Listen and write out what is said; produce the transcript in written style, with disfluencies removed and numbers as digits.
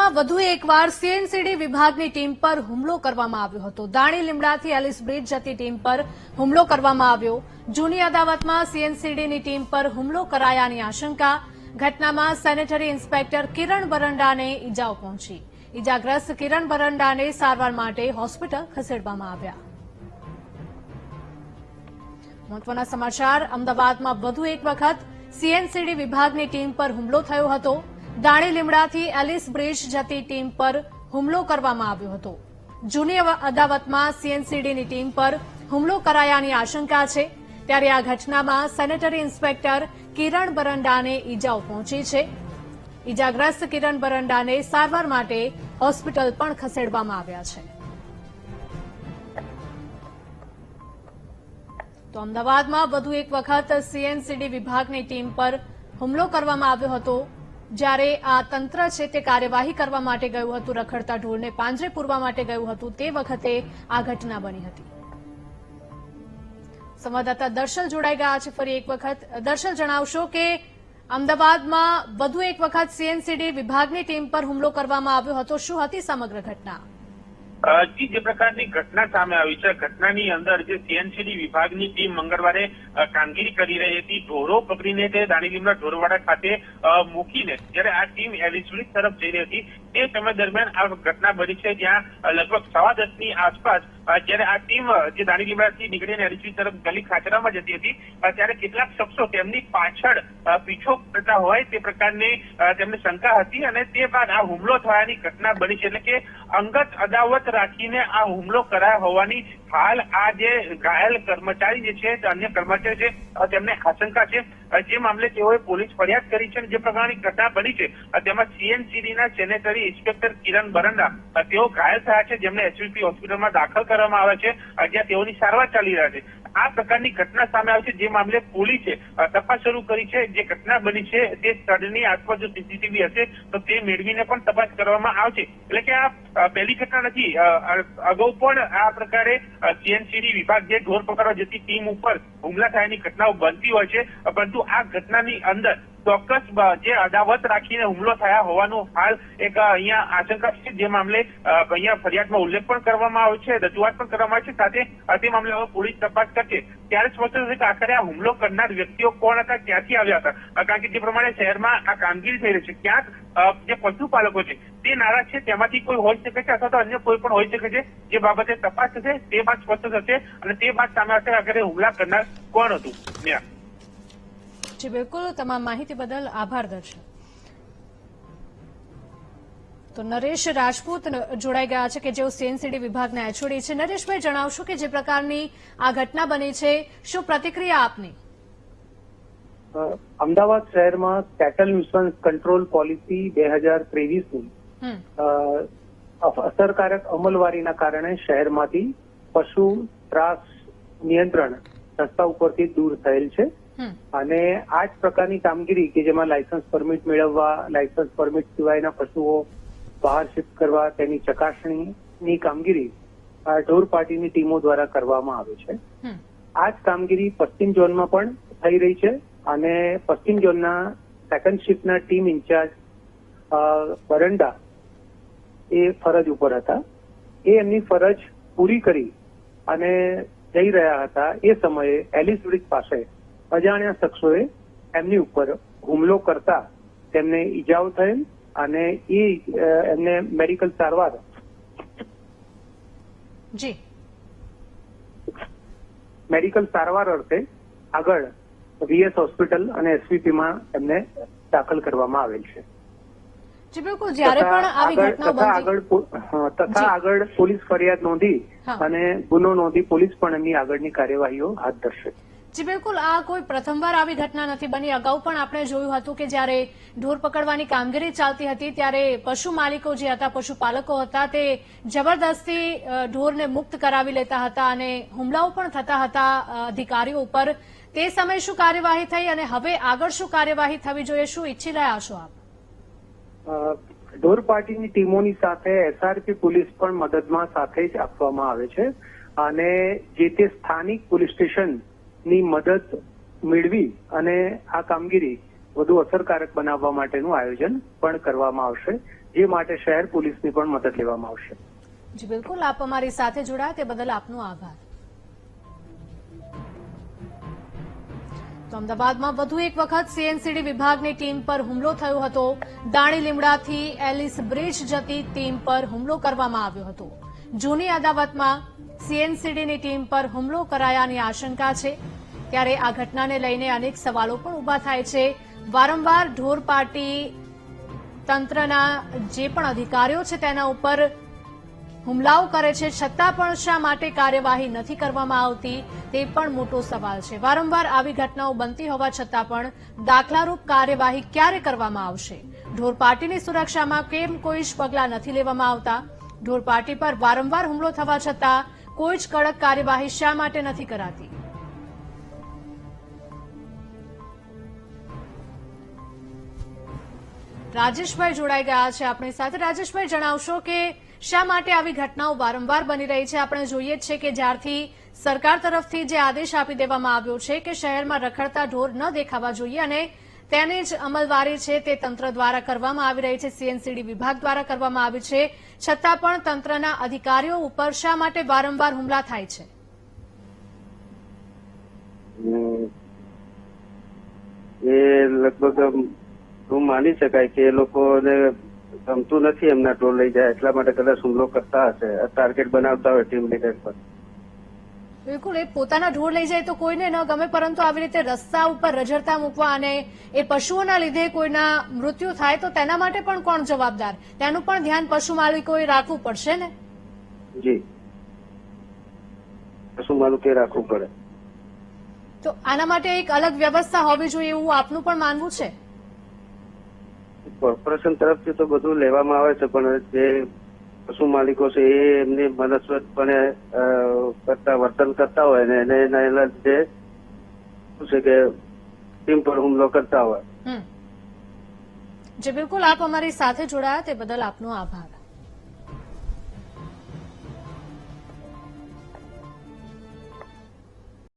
અમદાવાદમાં વધુ એકવાર સીએનસીડી વિભાગની ટીમ પર હુમલો કરવામાં આવ્યો હતો। દાણી લીમડાથી એલિસ બ્રિજ જતી ટીમ પર હુમલો કરવામાં આવ્યો। જૂની અદાવતમાં સીએનસીડીની ટીમ પર હુમલો કરાયાની આશંકા। ઘટનામાં સેનેટરી ઇન્સ્પેક્ટર કિરણ બરંડાને ઇજાઓ પહોંચી। ઇજાગ્રસ્ત કિરણ બરંડાને સારવાર માટે હોસ્પિટલ ખસેડવામાં આવ્યા। મહત્વના સમાચાર, અમદાવાદમાં વધુ એક વખત સીએનસીડી વિભાગની ટીમ પર હુમલો થયો હતો। દાણી લીમડાથી એલિસ બ્રિજ જતી ટીમ પર હુમલો કરવામાં આવ્યો હતો। જૂની અદાવતમાં સીએનસીડીની ટીમ પર હુમલો કરાયાની આશંકા છે, ત્યારે આ ઘટનામાં સેનેટરી ઇન્સ્પેક્ટર કિરણ બરંડાને ઇજાઓ પહોંચી છે। ઇજાગ્રસ્ત કિરણ બરંડાને સારવાર માટે હોસ્પિટલ પણ ખસેડવામાં આવ્યા છે। તો અમદાવાદમાં વધુ એક વખત સીએનસીડી વિભાગની ટીમ પર હુમલો કરવામાં આવ્યો હતો। જ્યારે આ તંત્ર છે તે કાર્યવાહી કરવા માટે ગયું હતું, રખડતા ઢોરને પાંજરે પૂરવા માટે ગયું હતું, તે વખતે આ ઘટના બની હતી। સંવાદદાતા દર્શલ જોડાઈ ગયા છે ફરી એક વખત। દર્શલ, જણાવશો કે અમદાવાદમાં વધુ એક વખત સીએનસીડી વિભાગની ટીમ પર હુમલો કરવામાં આવ્યો હતો, શું હતી સમગ્ર ઘટના? જી, જે પ્રકારની ઘટના સામે આવી છે, ઘટનાની અંદર જે સીએનસીડી વિભાગની ટીમ મંગળવારે કામગીરી કરી રહી હતી, ઢોરો પકડીને તે દાણી લીમડા ઢોરવાડા ખાતે મૂકીને જ્યારે આ ટીમ એલિસ બ્રિજ તરફ જઈ રહી હતી, તે સમય દરમિયાન આ ઘટના બની છે, જ્યાં લગભગ 10:15ની આસપાસ જ્યારે આ ટીમ જે દાણી લીમડાથી નીકળીને એલિસ બ્રિજ તરફ ગલી ખાચરામાં જતી હતી, ત્યારે કેટલાક શખ્સો તેમની પાછળ પીછો કરતા હોય તે પ્રકારની તેમને શંકા હતી અને તે બાદ આ હુમલો થવાની ઘટના બની છે। એટલે કે અંગત અદાવત રાખીને આ હુમલો કરાયો હોવાની હાલ આ જે ઘાયલ કર્મચારી જે છે, અન્ય કર્મચારી છે, તેમને આશંકા છે। જે મામલે તેઓએ પોલીસ ફરિયાદ કરી છે। જે પ્રકારની ઘટના બની છે તેમાં સીએનસીડીના સેનેટરી ઇન્સ્પેક્ટર કિરણ બરંડા તેઓ ઘાયલ થયા છે, જેમને એસવીપી હોસ્પિટલમાં દાખલ કરવામાં આવ્યા છે, જ્યાં તેઓની સારવાર ચાલી રહ્યા છે। આ પ્રકારની ઘટના સામે આવી છે, જે મામલે પોલીસે તપાસ શરૂ કરી છે। જે ઘટના બની છે તે સ્થળની આસપાસ જો સીસીટીવી હશે તો તે મેળવીને પણ તપાસ કરવામાં આવશે। એટલે કે આ પહેલી ઘટના નથી, અગાઉ પણ આ પ્રકારે સીએનસીડી વિભાગ જે ઢોર પકડવા જતી ટીમ ઉપર હુમલા થયાની ઘટનાઓ બનતી હોય છે, પરંતુ આ ઘટનાની અંદર ચોક્કસ જે અદાવત રાખીને હુમલો થયા હોવાનું હાલ એક અહીંયા આશંકા છે, જે મામલે અહીંયા ફરિયાદમાં ઉલ્લેખ પણ કરવામાં આવ્યો છે, રજૂઆત પણ કરવામાં આવી છે। સાથે તે મામલે હવે પોલીસ તપાસ કરશે, ત્યારે સ્પષ્ટ થશે કે આખરે આ હુમલો કરનાર વ્યક્તિઓ કોણ હતા, ક્યાંથી આવ્યા હતા। કારણ કે જે પ્રમાણે શહેરમાં આ કામગીરી થઈ રહી છે, ક્યાંક જે પશુપાલકો છે તે નારાજ છે, તેમાંથી કોઈ હોઈ શકે છે અથવા તો અન્ય કોઈ પણ હોઈ શકે છે। જે બાબતે તપાસ થશે તે બાદ સ્પષ્ટ થશે અને તે બાદ સામે આવશે આખરે હુમલા કરનાર કોણ હતું। જી બિલકુલ, તમામ માહિતી બદલ આભાર દર્શક। તો નરેશ રાજપૂત જોડાઈ ગયા છે કે જેઓ સીએનસીડી વિભાગના એચઓડી છે। નરેશભાઈ, જણાવશો કે જે પ્રકારની આ ઘટના બની છે, શું પ્રતિક્રિયા આપની? અમદાવાદ શહેરમાં કેટલ ન્યુસન્સ કંટ્રોલ પોલિસી 2023ની અસરકારક અમલવારીના કારણે શહેરમાંથી પશુ ત્રાસ નિયંત્રણ રસ્તા ઉપરથી દૂર થયેલ છે અને આ જ પ્રકારની કામગીરી કે જેમાં લાયસન્સ પરમિટ મેળવવા, લાયસન્સ પરમિટ સિવાયના પશુઓ બહાર શિફ્ટ કરવા, તેની ચકાસણીની કામગીરી ઢોર પાર્ટીની ટીમો દ્વારા કરવામાં આવે છે। આ જ કામગીરી પશ્ચિમ ઝોનમાં પણ થઈ રહી છે અને પશ્ચિમ ઝોનના સેકન્ડ શિફ્ટના ટીમ ઇન્ચાર્જ બરંડા એ ફરજ ઉપર હતા। એ એમની ફરજ પૂરી કરી અને જઈ રહ્યા હતા, એ સમયે એલિસ બ્રિજ પાસે અજાણ્યા શખ્સોએ એમની ઉપર હુમલો કરતા તેમને ઈજાઓ થયેલ અને એમને મેડિકલ સારવાર અર્થે આગળ વીએસ હોસ્પિટલ અને એસવીપીમાં એમને દાખલ કરવામાં આવેલ છે। તથા આગળ પોલીસ ફરિયાદ નોંધી અને ગુનો નોંધી પોલીસ પણ એમની આગળની કાર્યવાહીઓ હાથ ધરશે। જી બિલકુલ, આ કોઈ પ્રથમવાર આવી ઘટના નથી બની। અગાઉ પણ આપણે જોયું હતું કે જ્યારે ઢોર પકડવાની કામગીરી ચાલતી હતી ત્યારે પશુ માલિકો જે હતા, પશુપાલકો હતા, તે જબરદસ્તી ઢોરને મુક્ત કરાવી લેતા હતા અને હુમલાઓ પણ થતા હતા અધિકારીઓ ઉપર। તે સમયે શું કાર્યવાહી થઈ અને હવે આગળ શું કાર્યવાહી થવી જોઈએ, શું ઈચ્છી રહ્યા છો આપ? ઢોર પાર્ટીની ટીમોની સાથે એસઆરપી પોલીસ પણ મદદમાં સાથે જ આપવામાં આવે છે અને જે તે સ્થાનિક પોલીસ સ્ટેશન ની મદદ મેળવી અને આ કામગીરી વધુ અસરકારક બનાવવા માટેનું આયોજન પણ કરવામાં આવશે। જે માટે શહેર પોલીસની પણ મદદ લેવામાં આવશે. જી બિલકુલ, આપ અમારી સાથે જોડાયા તે બદલ આપનો આભાર. તો અમદાવાદમાં વધુ એક વખત સીએનસીડી વિભાગની ટીમ પર હુમલો થયો હતો. દાણી લીમડાથી એલિસ બ્રિજ જતી ટીમ પર હુમલો કરવામાં આવ્યો હતો. જૂની અદાવતમાં સીએનસીડીની ટીમ પર હુમલો કરાયાની આશંકા છે. ત્યારે આ ઘટનાને લઈને અનેક સવાલો પણ ઉભા થાય છે. વારંવાર ઢોર પાર્ટી તંત્રના જે પણ અધિકારીઓ છે તેના ઉપર હુમલાઓ કરે છે, છતાં પણ શા માટે કાર્યવાહી નથી કરવામાં આવતી તે પણ મોટો સવાલ છે. વારંવાર આવી ઘટનાઓ બનતી હોવા છતાં પણ દાખલારૂપ કાર્યવાહી ક્યારે કરવામાં આવશે? ઢોર પાર્ટીની સુરક્ષામાં કેમ કોઈ જ પગલાં નથી લેવામાં આવતા? ઢોર પાર્ટી પર વારંવાર હુમલો થવા છતાં કોઈ જ કડક કાર્યવાહી શા માટે નથી કરાતી? રાજેશભાઈ જોડાઈ ગયા છે આપણી સાથે. રાજેશભાઈ, જણાવશો કે શા માટે આવી ઘટનાઓ વારંવાર બની રહી છે? આપણે જોઈએ જ છે કે જ્યારથી સરકાર તરફથી જે આદેશ આપી દેવામાં આવ્યો છે કે શહેરમાં રખડતા ઢોર ન દેખાવા જોઈએ અને તેની જ અમલવારી છે તે તંત્ર દ્વારા કરવામાં આવી રહી છે, સીએનસીડી વિભાગ દ્વારા કરવામાં આવી છે, છતાં પણ તંત્રના અધિકારીઓ ઉપર શા માટે વારંવાર હુમલા થાય છે? એ લગભગ હું માની શકાય કે એ લોકોને ગમતું નથી એમના ઢોર લઈ જાય એટલા માટે કદાચ હુમલો કરતા હશે, ટાર્ગેટ બનાવતા હોય ટીમ લીડર પર. બિલકુલ, એ પોતાના ઢોર લઈ જાય તો કોઈને ન ગમે, પરંતુ આવી રીતે રસ્તા ઉપર રઝળતા મૂકવા અને એ પશુઓના લીધે કોઈના મૃત્યુ થાય તો તેના માટે પણ કોણ જવાબદાર? તેનું પણ ધ્યાન પશુ માલિકોએ રાખવું પડશે ને? જી, પશુ માલિકે રાખવું પડે. તો આના માટે એક અલગ વ્યવસ્થા હોવી જોઈએ એવું આપનું પણ માનવું છે? કોર્પોરેશન તરફથી તો બધું લેવામાં આવે છે, પણ જે પશુ માલિકો છે એ એમની મનસ્વતપણે કરતા વર્તન કરતા હોય ને એને એના લીધે શું છે કે ટીમ પર હુમલો કરતા હોય. જે બિલકુલ, આપ અમારી સાથે જોડાયા તે બદલ આપનો આભાર.